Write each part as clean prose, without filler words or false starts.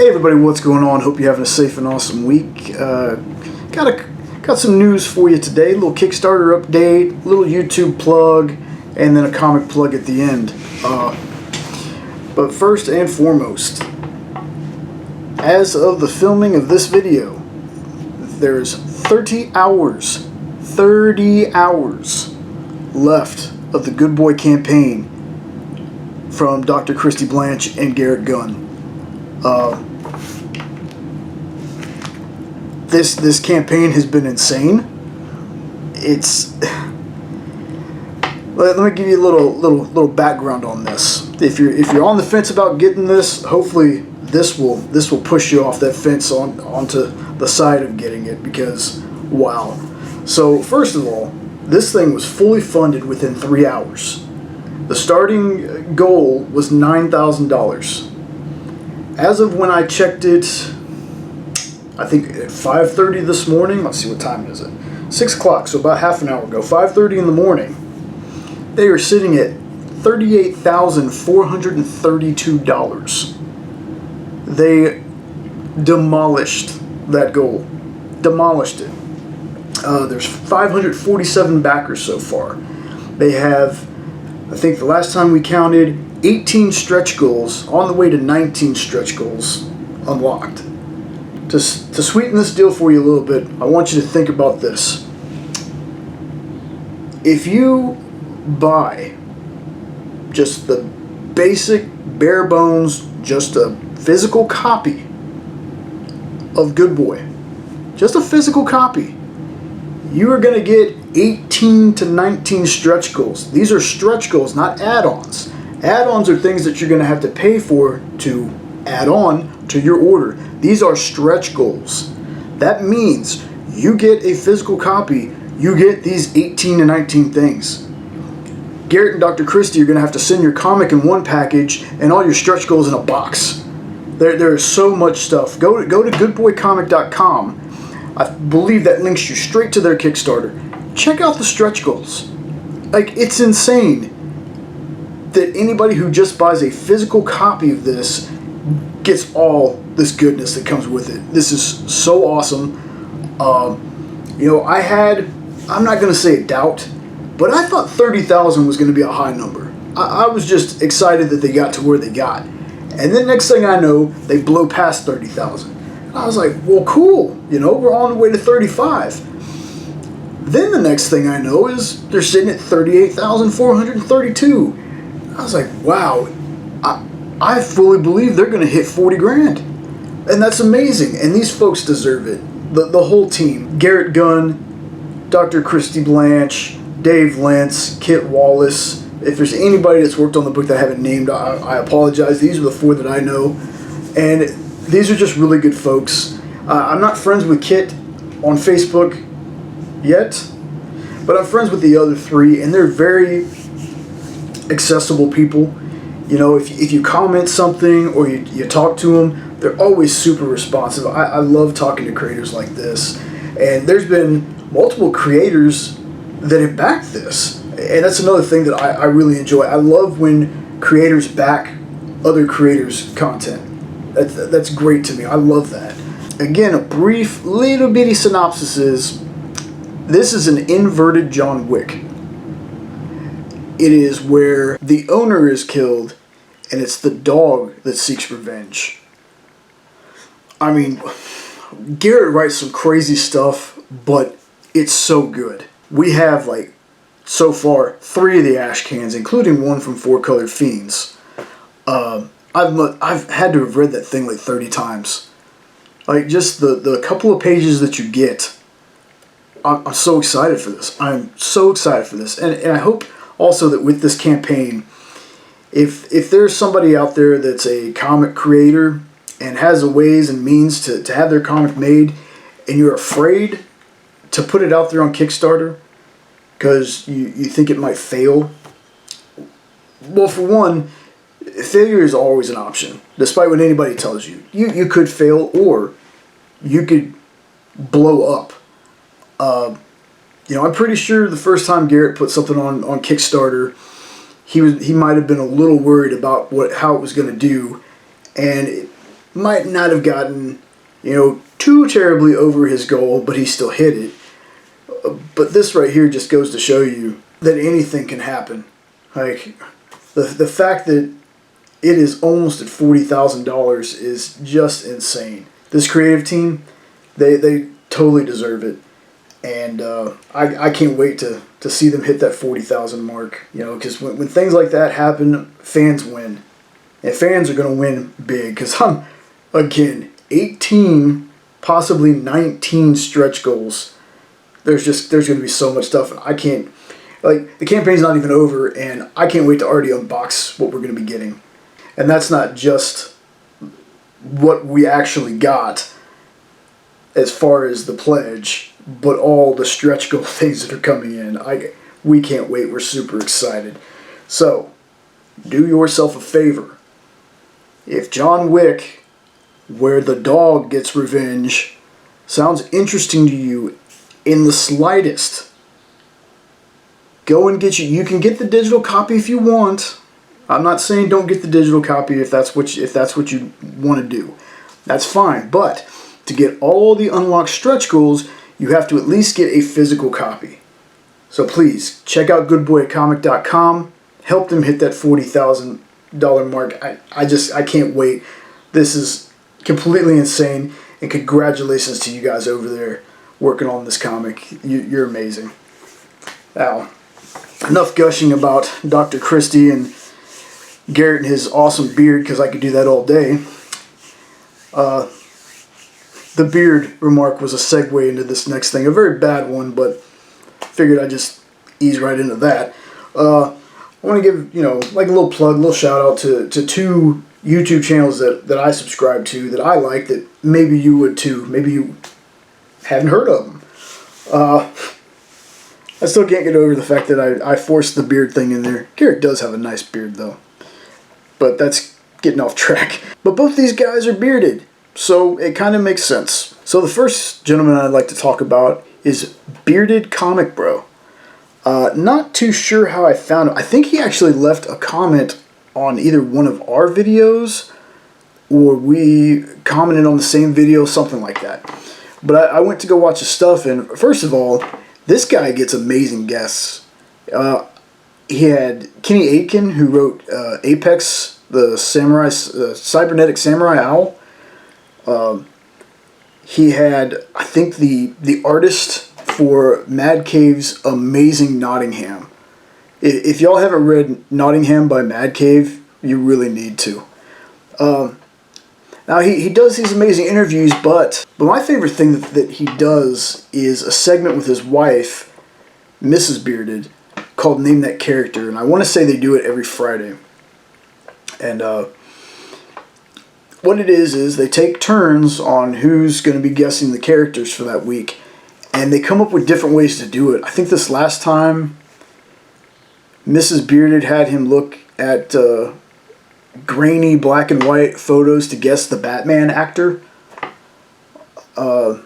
Hey everybody, what's going on? Hope you're having a safe and awesome week. Got some news for you today. A little Kickstarter update, a little YouTube plug, and then a comic plug at the end. But first and foremost, as of the filming of this video, there's 30 hours left of the Good Boy campaign from Dr. Christy Blanche and Garrett Gunn. This campaign has been insane. Let me give you a little background on this. If you're on the fence about getting this, hopefully this will push you off that fence onto the side of getting it, because wow. So first of all, this thing was fully funded within 3 hours. The starting goal was $9,000. As of when I checked it, I think at 5:30 this morning, let's see, what time is it? 6 o'clock, so about half an hour ago, 5:30 in the morning, they are sitting at $38,432. They demolished that goal. Demolished it. There's 547 backers so far. They have, I think the last time we counted, 18 stretch goals, on the way to 19 stretch goals unlocked. To sweeten this deal for you a little bit, I want you to think about this. If you buy just the basic, bare bones, just a physical copy of Good Boy, just a physical copy, you are going to get 18 to 19 stretch goals. These are stretch goals, not add-ons. Add-ons are things that you're going to have to pay for to add on to your order. These are stretch goals. That means you get a physical copy, you get these 18 to 19 things. Garrett and Dr. Christy are going to have to send your comic in one package and all your stretch goals in a box. There is so much stuff. Go to goodboycomic.com. I believe that links you straight to their Kickstarter. Check out the stretch goals. Like, it's insane that anybody who just buys a physical copy of this gets all this goodness that comes with it. This is so awesome. I'm not going to say a doubt, but I thought 30,000 was going to be a high number. I was just excited that they got to where they got. And then next thing I know, they blow past 30,000. I was like, well, cool. We're on the way to 35. Then the next thing I know is they're sitting at 38,432. I was like, wow, I fully believe they're going to hit 40 grand. And that's amazing. And these folks deserve it. The whole team. Garrett Gunn, Dr. Christy Blanche, Dave Lentz, Kit Wallace. If there's anybody that's worked on the book that I haven't named, I apologize. These are the 4 that I know. And these are just really good folks. I'm not friends with Kit on Facebook yet, but I'm friends with the other 3, and they're very accessible people. If you comment something or you talk to them, they're always super responsive. I love talking to creators like this. And there's been multiple creators that have backed this. And that's another thing that I really enjoy. I love when creators back other creators' content. That's great to me. I love that. Again, a brief little bitty synopsis is, this is an inverted John Wick. It is where the owner is killed and it's the dog that seeks revenge. I mean, Garrett writes some crazy stuff, but it's so good. We have, so far, 3 of the ash cans, including one from 4 Colored Fiends. I've had to have read that thing 30 times. Just the couple of pages that you get. I'm so excited for this. I'm so excited for this. And I hope also that with this campaign, if there's somebody out there that's a comic creator and has a ways and means to have their comic made, and you're afraid to put it out there on Kickstarter because you think it might fail, well, for one, failure is always an option, despite what anybody tells you. You could fail, or you could blow up. I'm pretty sure the first time Garrett put something on Kickstarter, he might have been a little worried about how it was going to do, and might not have gotten, too terribly over his goal, but he still hit it. But this right here just goes to show you that anything can happen. Like, the fact that it is almost at $40,000 is just insane. This creative team, they totally deserve it. And I can't wait to see them hit that 40,000 mark. Because when things like that happen, fans win. And fans are going to win big. Because again, 18, possibly 19 stretch goals. There's going to be so much stuff. And I can't, the campaign's not even over. And I can't wait to already unbox what we're going to be getting. And that's not just what we actually got as far as the pledge, but all the stretch goal things that are coming in. We can't wait. We're super excited. So, do yourself a favor. If John Wick, where the dog gets revenge, sounds interesting to you in the slightest, go and get you can get the digital copy if you want. I'm not saying don't get the digital copy if that's what you want to do. That's fine. But to get all the unlocked stretch goals, you have to at least get a physical copy. So please, check out goodboycomic.com. Help them hit that $40,000 mark. I can't wait. This is completely insane. And congratulations to you guys over there working on this comic. You're amazing. Now, enough gushing about Dr. Christie and Garrett and his awesome beard, because I could do that all day. The beard remark was a segue into this next thing. A very bad one, but figured I'd just ease right into that. I want to give, like a little plug, a little shout out to two YouTube channels that I subscribe to, that I like, that maybe you would too. Maybe you haven't heard of them. I still can't get over the fact that I forced the beard thing in there. Garrett does have a nice beard, though. But that's getting off track. But both these guys are bearded, so it kind of makes sense. So the first gentleman I'd like to talk about is Bearded Comic Bro. Not too sure how I found him. I think he actually left a comment on either one of our videos, or we commented on the same video, something like that. But I went to go watch his stuff, and first of all, this guy gets amazing guests. He had Kenny Aitken, who wrote Apex, the cybernetic samurai owl. He had, I think, the artist for Mad Cave's amazing Nottingham. If y'all haven't read Nottingham by Mad Cave, you really need to. Now, he does these amazing interviews, but my favorite thing that he does is a segment with his wife, Mrs. Bearded, called Name That Character, and I want to say they do it every Friday. And what it is they take turns on who's going to be guessing the characters for that week, and they come up with different ways to do it. I think this last time, Mrs. Bearded had him look at grainy black and white photos to guess the Batman actor. And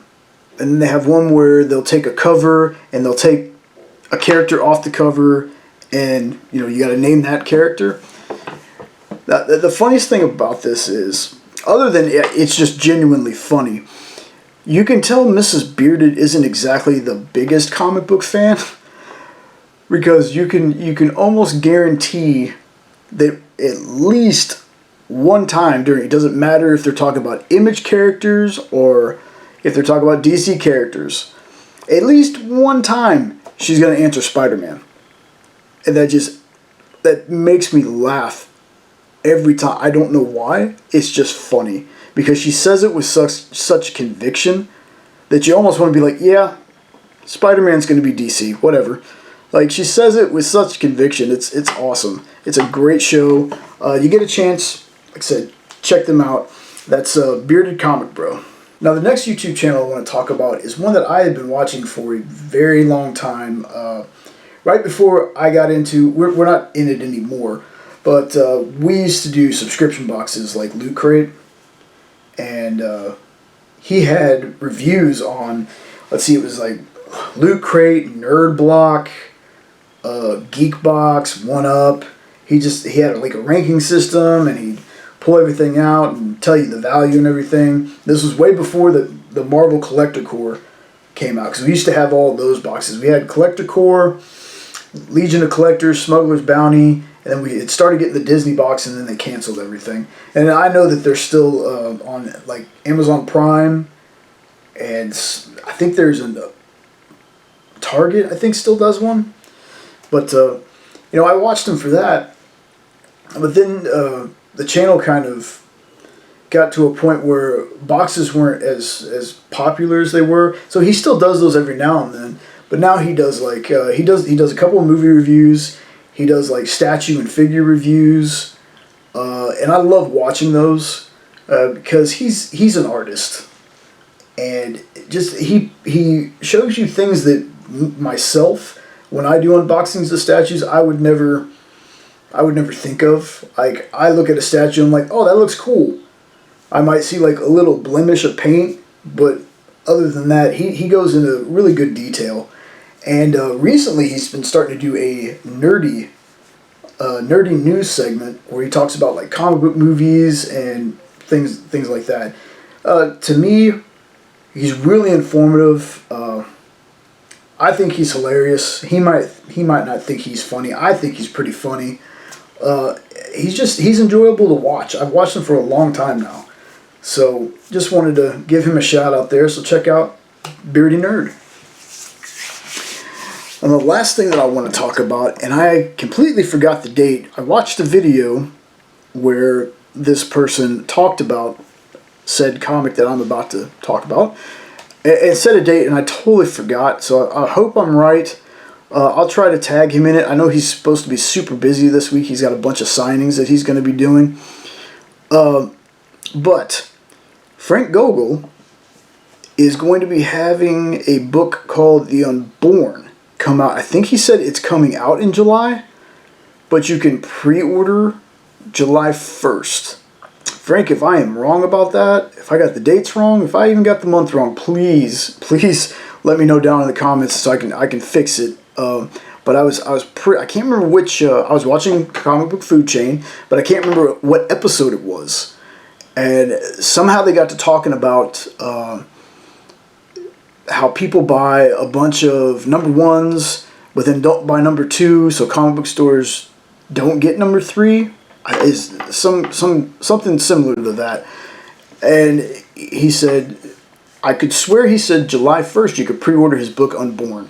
then they have one where they'll take a cover and they'll take a character off the cover, and you got to name that character. The funniest thing about this is, other than it's just genuinely funny, you can tell Mrs. Bearded isn't exactly the biggest comic book fan, because you can almost guarantee that at least one time during, it doesn't matter if they're talking about Image characters or if they're talking about DC characters, at least one time she's going to answer Spider-Man. And that makes me laugh every time. I don't know why. It's just funny, because she says it with such conviction that you almost want to be like, yeah, Spider-Man's going to be DC, whatever. Like, she says it with such conviction. It's awesome. It's a great show. You get a chance, like I said, check them out. That's Bearded Comic Bro. Now, the next YouTube channel I want to talk about is one that I had been watching for a very long time. Right before I got into, we're not in it anymore, but we used to do subscription boxes like Loot Crate, and he had reviews on, let's see, it was like Loot Crate, Nerd Block, Geek Box, 1UP. He had like a ranking system, and he'd pull everything out and tell you the value and everything. This was way before the Marvel Collector Core came out, because we used to have all of those boxes. We had Collector Core, Legion of Collectors, Smuggler's Bounty, and then we had started getting the Disney box, and then they canceled everything. And I know that they're still on like Amazon Prime, and I think there's a Target, I think, still does one. But I watched them for that. But then the channel kind of got to a point where boxes weren't as popular as they were. So he still does those every now and then. But now he does like he does a couple of movie reviews. He does like statue and figure reviews, and I love watching those because he's an artist, and just he shows you things that myself, when I do unboxings of statues, I would never think of. Like, I look at a statue and I'm like, oh, that looks cool. I might see like a little blemish of paint, but other than that, he goes into really good detail. And recently he's been starting to do a nerdy news segment where he talks about like comic book movies and things like that. To me, he's really informative. I think he's hilarious. He might not think he's funny. I think he's pretty funny. He's enjoyable to watch. I've watched him for a long time now. So just wanted to give him a shout out there. So check out Beardy Nerd. And the last thing that I want to talk about, and I completely forgot the date. I watched a video where this person talked about said comic that I'm about to talk about. It said a date, and I totally forgot. So I hope I'm right. I'll try to tag him in it. I know he's supposed to be super busy this week. He's got a bunch of signings that he's going to be doing. But Frank Gogol is going to be having a book called The Unborn come out. I think he said it's coming out in July, but you can pre-order July 1st. Frank, if I am wrong about that, if I got the dates wrong, if I even got the month wrong, please let me know down in the comments so I can fix it. But I can't remember which. I was watching Comic Book Food Chain, but I can't remember what episode it was. And somehow they got to talking about how people buy a bunch of number ones, but then don't buy number two, so comic book stores don't get number three. Is something similar to that. And he said, I could swear he said July 1st you could pre-order his book Unborn.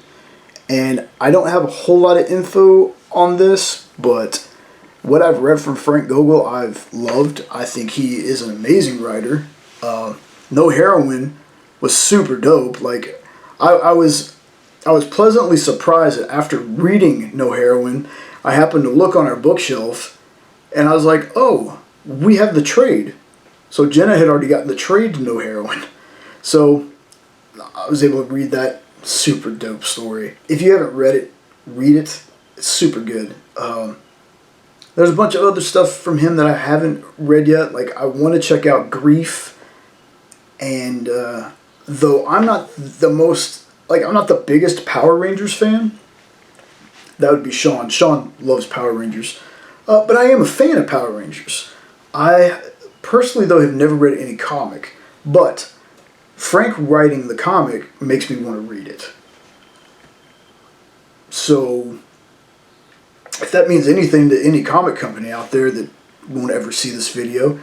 And I don't have a whole lot of info on this, but what I've read from Frank Gogol I've loved. I think he is an amazing writer. No Heroine was super dope. Like, I was pleasantly surprised that after reading No Heroine, I happened to look on our bookshelf and I was like, oh, we have the trade. So Jenna had already gotten the trade to No Heroine. So I was able to read that super dope story. If you haven't read it, read it. It's super good. There's a bunch of other stuff from him that I haven't read yet. Like, I want to check out Grief. And though I'm not I'm not the biggest Power Rangers fan. That would be Sean. Sean loves Power Rangers. But I am a fan of Power Rangers. I personally, though, have never read any comic. But Frank writing the comic makes me want to read it. So, if that means anything to any comic company out there that won't ever see this video,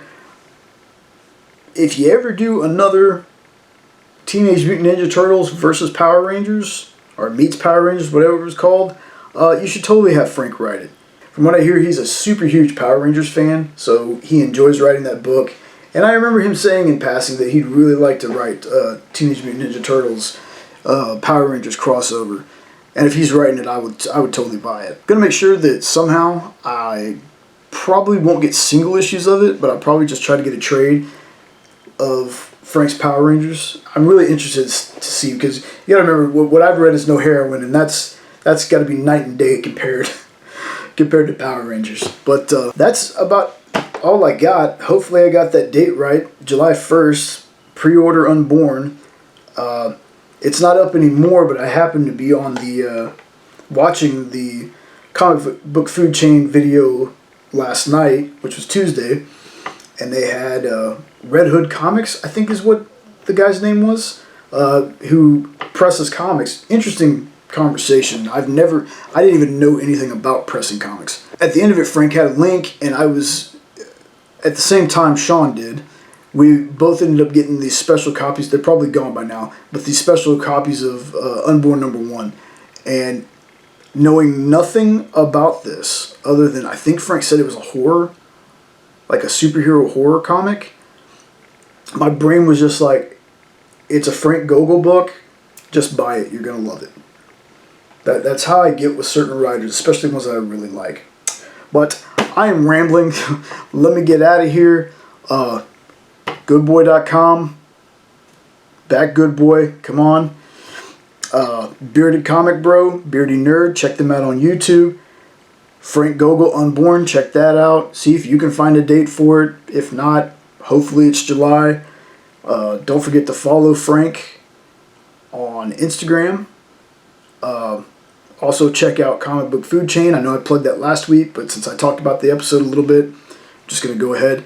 if you ever do another Teenage Mutant Ninja Turtles versus Power Rangers, or meets Power Rangers, whatever it was called, you should totally have Frank write it. From what I hear, he's a super huge Power Rangers fan, so he enjoys writing that book. And I remember him saying in passing that he'd really like to write Teenage Mutant Ninja Turtles Power Rangers crossover. And if he's writing it, I would totally buy it. Gonna make sure that somehow I probably won't get single issues of it, but I'll probably just try to get a trade of Frank's Power Rangers. I'm really interested to see, because you gotta remember what I've read is No Heroine, and that's got to be night and day compared to Power Rangers. But that's about all I got. Hopefully I got that date right. July 1st, pre-order Unborn. It's not up anymore, but I happened to be on the watching the Comic Book Food Chain video last night, which was Tuesday. and they had Red Hood Comics, I think is what the guy's name was, who presses comics. Interesting conversation. I didn't even know anything about pressing comics. At the end of it, Frank had a link, and I was, at the same time Sean did, we both ended up getting these special copies. They're probably gone by now, but these special copies of Unborn #1. And knowing nothing about this, other than I think Frank said it was a horror, like a superhero horror comic, my brain was just like, it's a Frank Gogol book, just buy it, you're going to love it. That's how I get with certain writers, especially ones that I really like. But I am rambling. Let me get out of here. Goodboy.com. Back Good Boy. Come on. Bearded Comic Bro. Beardy Nerd. Check them out on YouTube. Frank Gogol Unborn. Check that out. See if you can find a date for it. If not, hopefully it's July. Don't forget to follow Frank on Instagram. Also check out Comic Book Food Chain. I know I plugged that last week, but since I talked about the episode a little bit, I'm just going to go ahead.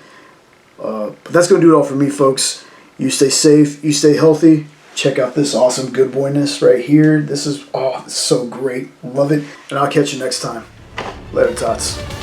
But that's going to do it all for me, folks. You stay safe. You stay healthy. Check out this awesome Good Boyness right here. This is so great. Love it. And I'll catch you next time. Later, tots.